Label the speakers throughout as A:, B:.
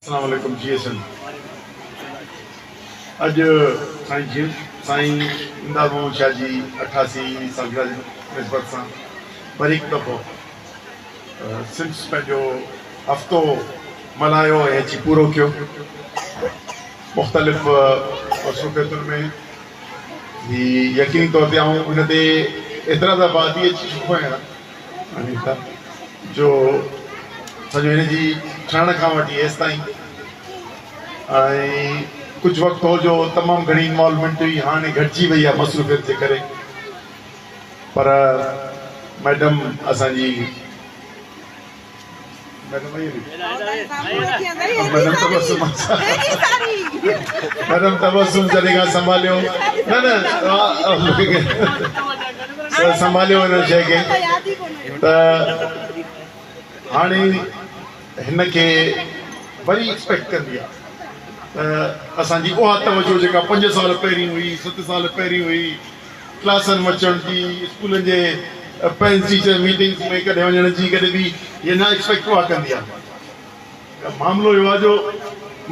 A: अस्सलाम वालेकुम जी असन अज साईं امداد शाह जी 88 सालगिरह निस्बत सां वरी हिकु दफ़ो सिंस पंहिंजो हफ़्तो मल्हायो ऐं अची पूरो कयो मुख़्तलिफ़ मसरूफ़ियतुनि में ही यकीनी तौर ते आऊं हिन ते एतिराज़ाबादी अची चुको आहियां जो सॼो हिन जी ठहण खां वठी हेसि ताईं ऐं कुझु वक़्तु हो जो तमामु घणी इन्वॉल्वमेंट हुई हाणे घटिजी वई आहे मसरूफ़ियत जे करे पर मैडम असांजी मैडम तबसुम जॾहिं खां संभालियो संभालियो हिन शइ खे त हाणे हिन खे वरी एक्सपेक्ट कंदी आहे असांजी उहा तवजो जेका 5 साल पहिरीं हुई 7 साल पहिरीं हुई क्लासनि में अचण जी स्कूलनि जे पेरेंट्स टीचर मीटिंग्स में कॾहिं वञण जी कॾहिं बि इहा न एक्सपेक्ट उहा कंदी आहे मामिलो इहो आहे जो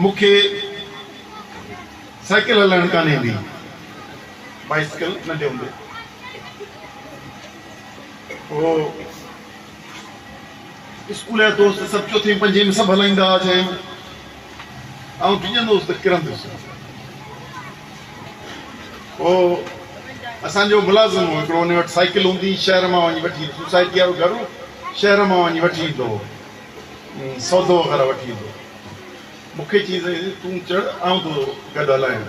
A: मूंखे साइकिल हलाइण कान ईंदी बाइसिकल नंढे हूंदे पोइ स्कूल जा दोस्त सभु चौथीं पंजे में सभु हलाईंदा हुआ छहें में ऐं टिजंदुसि त किरंदुसि पोइ असांजो मुलाज़िम हो हिकिड़ो हुन वटि साइकिल हूंदी शहर मां वञी वठी सोसाइटी वारो घर शहर मां वञी वठी ईंदो हो सौदो वग़ैरह वठी ईंदो मूंखे चीज़ तूं चढ़ ऐं तो गॾु हलाइण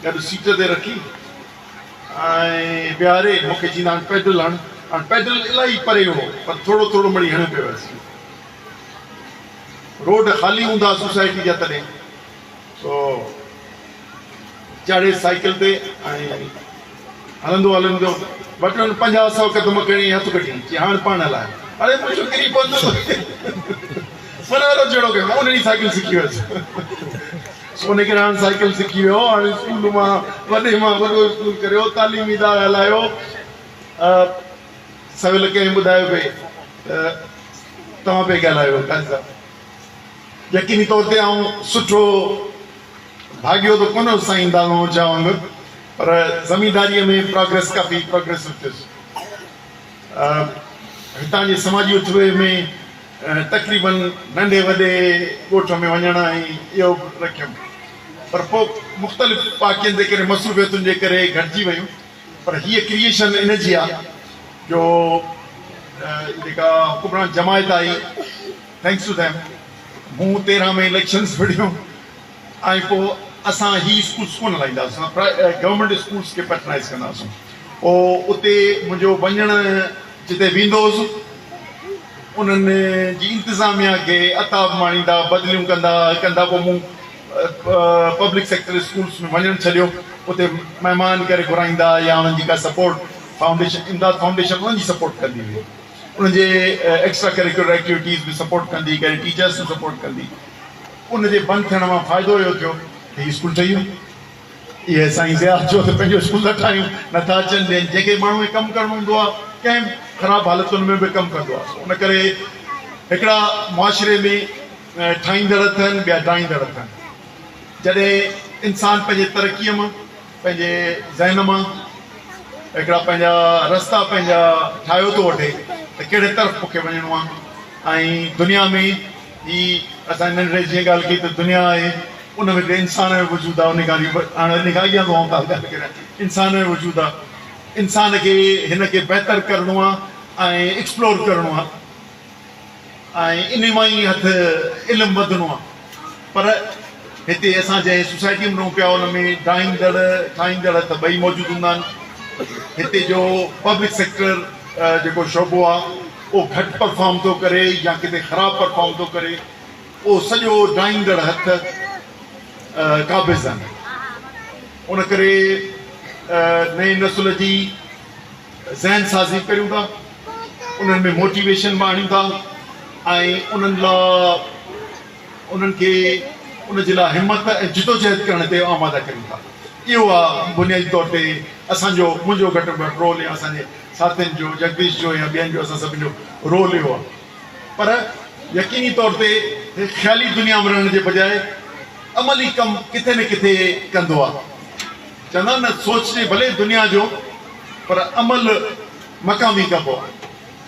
A: गॾु सीट ते रखी ऐं विहारे मूंखे चवंदा आहिनि पैडल हण हाणे पैदल इलाही परे हो पर थोरो थोरो मिड़ी हणियो पियो हुअसि रोड ख़ाली हूंदा सोसाइटी जा तॾहिं सो चाढ़े साइकिल ते ऐं हलंदो हलंदो बटन 50-100 क़दम खणी हथ कढी चई हाणे पाण हलाए अरे मुंहिंजो किरी पवंदो सनारो जहिड़ो कयो उन ॾींहुं साइकिल सिखी वियुसि सोने खे हाणे साइकिल सिखी वियो हाणे स्कूल मां वॾे मां वॾो स्कूल करियो तालीमी इदारो हलायो सवेल कंहिं ॿुधायो भई तव्हां पिया ॻाल्हायो कान साहिबु यकीनी तौर ते आऊं सुठो भाॻियो त कोन साईं दानो चवांगुरु पर ज़मीनदारीअ में काफ़ी प्रोग्रेसिव थियुसि हितां जे समाजी उथवे में तक़रीबन नंढे वॾे ॻोठ में वञण ऐं इहो रखियमि पर पोइ मुख़्तलिफ़ पाकियुनि जे करे मसरूफ़ियतुनि जे करे घटिजी वियूं पर हीअ क्रिएशन इन जी आहे जो जेका हुकुमरान जमायत आई थैंक्स टू देम मूं 13 में इलेक्शन्स विढ़ियूं ऐं पोइ असां ही स्कूल्स कोन हलाईंदासीं गवर्नमेंट स्कूल्स खे पैटर्नाइज़ कंदासीं पोइ उते मुंहिंजो वञण जिते वेंदो हुउसि उन्हनि जी इंतिज़ामिया खे अताब माणींदा बदिलियूं कंदा पोइ मूं पब्लिक सेक्टर स्कूल्स में वञणु छॾियो उते महिमान करे घुराईंदा या उन्हनि जी का सपोर्ट फाउंडेशन इमदाद फाउंडेशन उन्हनि जी सपोर्ट कंदी हुई उन्हनि जे एक्स्ट्रा करिकुलर एक्टिविटीज़ बि सपोर्ट कंदी करे टीचर्स बि सपोर्ट कंदी उनजे बंदि थियण मां फ़ाइदो इहो थियो ही स्कूल ठही वियो इहे साईं ज़ियाद जो त पंहिंजो स्कूल था ठाहियूं नथा अचनि ॾियनि जेके माण्हू खे कमु करिणो हूंदो आहे कंहिं ख़राबु हालतुनि में बि कमु कंदो आहे उन करे हिकिड़ा मुआशिरे में ठाहींदड़ थियनि ॿिया डाहींदड़ थियनि जॾहिं इंसानु पंहिंजे तरक़ीअ मां पंहिंजे ज़हन मां हिकिड़ा पंहिंजा रस्ता पंहिंजा ठाहियो थो वठे त कहिड़े तरफ़ मूंखे वञिणो आहे ऐं दुनिया में ही असां नंढड़े जीअं ॻाल्हि कई त दुनिया आहे उन में इंसान जो वजूदु आहे उन खां हाणे अॻियां थो ॻाल्हि करियां इंसान जो वजूदु आहे इंसान खे हिन खे बहितर करिणो आहे ऐं एक्सप्लोर करिणो आहे ऐं इन मां ई हथु इल्मु वधणो आहे पर हिते असां जंहिं सोसाइटी में रहूं पिया उन में ठाहींदड़ त ॿई मौजूदु हूंदा आहिनि हिते जो पब्लिक सेक्टर जेको शोबो आहे उहो घटि परफॉर्म थो करे या किथे ख़राबु परफॉर्म थो करे उहो सॼो डाहींदड़ हथ क़ाबिज़ आहिनि उन करे नई नसुल जी ज़हन साज़ी करियूं था उन्हनि में मोटिवेशन बि आणियूं था ऐं उन्हनि खे उनजे लाइ हिमत ऐं जिदोजहद करण ते आमादा करियूं था इहो आहे बुनियादी तौर ते असांजो मुंहिंजो घटि में घटि रोल या असांजे साथियुनि जो जगदीश जो या ॿियनि जो असां सभिनि जो रोल इहो आहे पर यकीनी तौर ते ख़्याली दुनिया में रहण जे बजाय अमली कम किथे न किथे कंदो आहे चवंदा न सोचे भले दुनिया जो पर अमल मक़ामी कबो आहे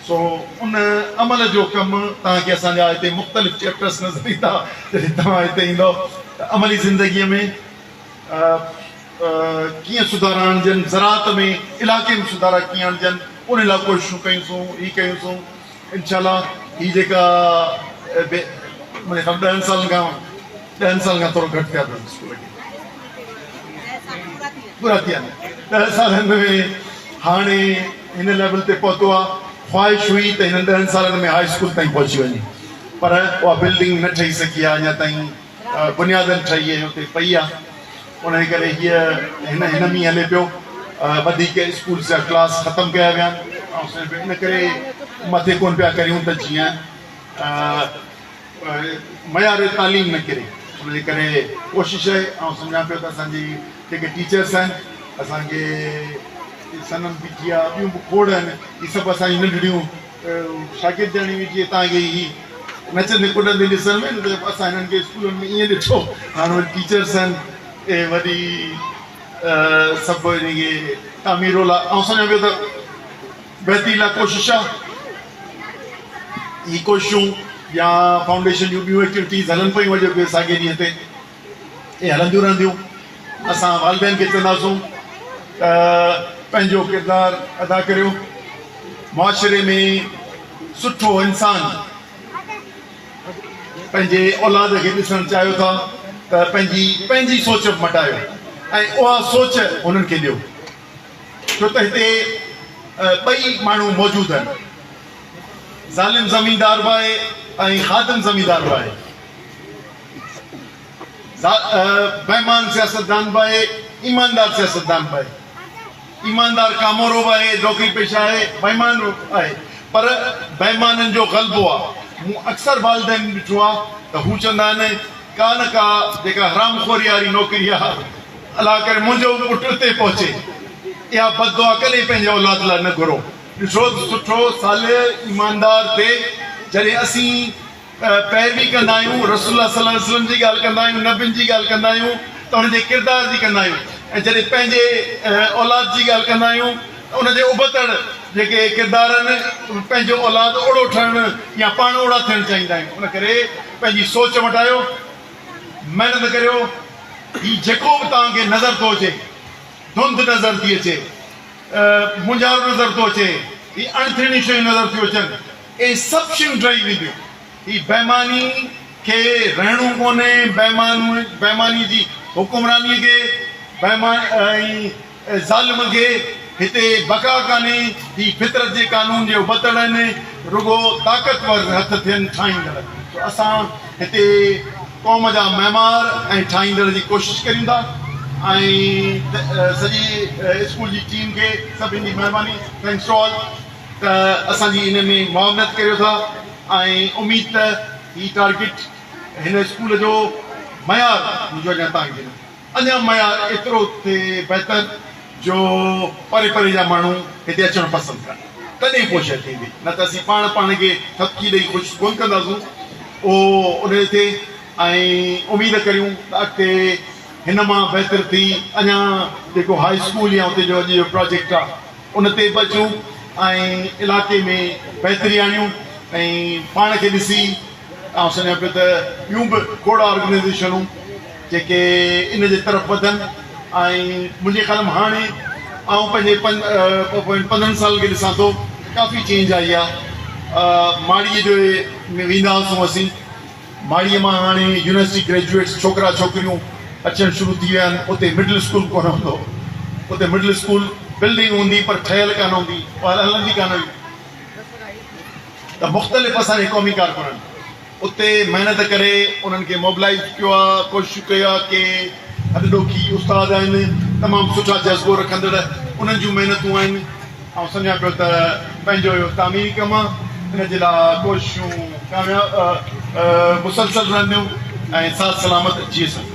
A: सो उन अमल जो कमु तव्हांखे असांजा हिते मुख़्तलिफ़ चैप्टर्स नज़र ईंदा जॾहिं तव्हां हिते ईंदव त अमली ज़िंदगीअ में कीअं सुधार आणजनि ज़राअत में इलाइक़े में सुधारा कीअं आणजनि उन लाइ कोशिशूं कयूंसीं हीअ कयूंसीं इनशाला हीअ जेका मुंहिंजे 10 साल खां थोरो घटि थिया अथनि स्कूल खे पूरा थिया 10 सालनि में हाणे हिन लेवल ते पहुतो आहे ख़्वाहिश हुई त हिन 10 सालनि में हाई स्कूल ताईं पहुची वञे पर उहा बिल्डिंग न ठही सघी आहे अञा ताईं बुनियादनि ठही आहे हुते पई आहे उन करे हीअ हिन में ई हले पियो वधीक स्कूल जा क्लास ख़तमु कया विया आहिनि ऐं इन करे मथे कोन पिया करियूं त जीअं मयार तालीम न किरे उनजे करे कोशिशि आहे ऐं सम्झां पियो त असांजी जेके टीचर्स आहिनि असांखे सनम पीटी आहे ॿियूं बि खोड़ आहिनि इहे सभु असांजी नंढड़ियूं शागिर्दणियूं जीअं तव्हांखे ही नचंदे कुॾंदे ॾिसण में न त असां हिननि खे स्कूलनि में ईअं ॾिठो हाणे वरी टीचर्स आहिनि ऐं वरी सभु हिनखे तामीरो लाइ ऐं सम्झां पियो त बहितरी लाइ कोशिशि आहे ही कोशिशूं या फाउंडेशन जूं ॿियूं एक्टिविटीज़ हलनि पियूं अॼु साॻे ॾींहं ते इहे हलंदियूं रहंदियूं असां वालिदैन खे चवंदासूं त पंहिंजो किरदारु अदा करियो मुआशिरे में सुठो इंसान पंहिंजे औलाद खे ॾिसणु चाहियो था त पंहिंजी सोच मटायो ऐं उहा सोच उन्हनि खे ॾियो छो त हिते ॿई माण्हू मौजूदु आहिनि ज़ालिम ज़मीनदार बि आहे ऐं ख़ादिम ज़मीनदार बि आहे बेईमान सियासतदान बि आहे ईमानदार सियासतदान बि आहे ईमानदार कामोरो बि आहे नौकिरी पेशा आहे बेईमान आहे पर बेईमाननि जो ग़लबो आहे मूं अक्सर वालिदैन ॾिठो आहे त हू चवंदा आहिनि का न का जेका हरामखोरी वारी नौकिरी आहे अलाह करे मुंहिंजो पुटु उते पहुचे इहा बददुआ कॾहिं पंहिंजे औलाद लाइ न घुरो ॾिसो सुठो सालिह ईमानदार ते जॾहिं असीं पैरवी कंदा आहियूं रसूल सल्लल्लाहु अलैहि वसल्लम जी ॻाल्हि कंदा आहियूं नबियुनि जी ॻाल्हि कंदा आहियूं त हुनजे किरदार जी कंदा आहियूं ऐं जॾहिं पंहिंजे औलाद जी ॻाल्हि कंदा आहियूं त उनजे उबतड़ जेके किरदार आहिनि पंहिंजो औलाद ओड़ो ठहणु या पाण ओड़ा थियणु चाहींदा आहियूं उन करे पंहिंजी सोच मटायो महिनत करियो हीउ जेको बि तव्हांखे नज़र थो अचे धुंध नज़र थी अचे मुंझारो नज़र थो अचे हीअ अणथिणी शयूं नज़र थियूं अचनि इहे सभु शयूं टही वेंदियूं हीअ बेईमानी खे रहणो कोन्हे बेईमानी जी हुकुमरानीअ खे ऐं ज़ालिम खे हिते बका कान्हे ही फितरत जे कानून जे उबतड़ आहिनि रुगो ताक़तवर हथ थियनि ठाहींदड़ असां हिते क़ौम जा महिमार ऐं ठाहींदड़ जी कोशिशि कयूं था ऐं सॼी स्कूल जी टीम खे सभिनी जी महिरबानी थैंक्स टू ऑल त असांजी हिन में मुआवनत करियो था ऐं उमेद त ही टारगेट हिन स्कूल जो मयार मुंहिंजो अञा मयार एतिरो थिए बहितर जो परे परे जा माण्हू हिते अचणु पसंदि कनि तॾहिं पोइ शइ थींदी न त असीं पाण खे थपकी ॾेई कोशिशि कोन कंदासीं उहो उन ते ऐं उमेद करियूं त अॻिते हिन मां बहितर थी अञा जेको हाई स्कूल या हुते जो अॼु जो प्रोजेक्ट आहे उन ते बि अचूं ऐं इलाइक़े में बहितरी आणियूं ऐं पाण खे ॾिसी ऐं सम्झां पियो त ॿियूं बि खोड़ ऑर्गनाइज़ेशनूं जेके इन जे तरफ़ वधनि ऐं मुंहिंजे ख़्याल में हाणे आउं पंहिंजे 15 साल खे ॾिसां थो काफ़ी चेंज आई आहे माड़ीअ जो में वेंदा हुआसीं असीं माड़ीअ मां हाणे यूनिवर्सिटी ग्रेजुएट्स छोकिरा छोकिरियूं अचणु शुरू थी विया आहिनि उते मिडिल स्कूल कोन हूंदो उते मिडिल स्कूल बिल्डिंग हूंदी पर ठहियल कान हूंदी हलंदी कान हुई त मुख़्तलिफ़ असांजे क़ौमी कारकुननि उते महिनत करे उन्हनि खे मोबिलाइज़ कयो आहे कोशिशि कयो आहे की अॾोखी उस्ताद आहिनि तमामु सुठा जज़्बो रखंदड़ उन्हनि जूं महिनतूं आहिनि ऐं सम्झां पियो त पंहिंजो इहो तामीरी कमु आहे हिन जे लाइ कोशिशूं कामयाबु मुसलसल रहंदियूं ऐं साथ सलामत अची सघनि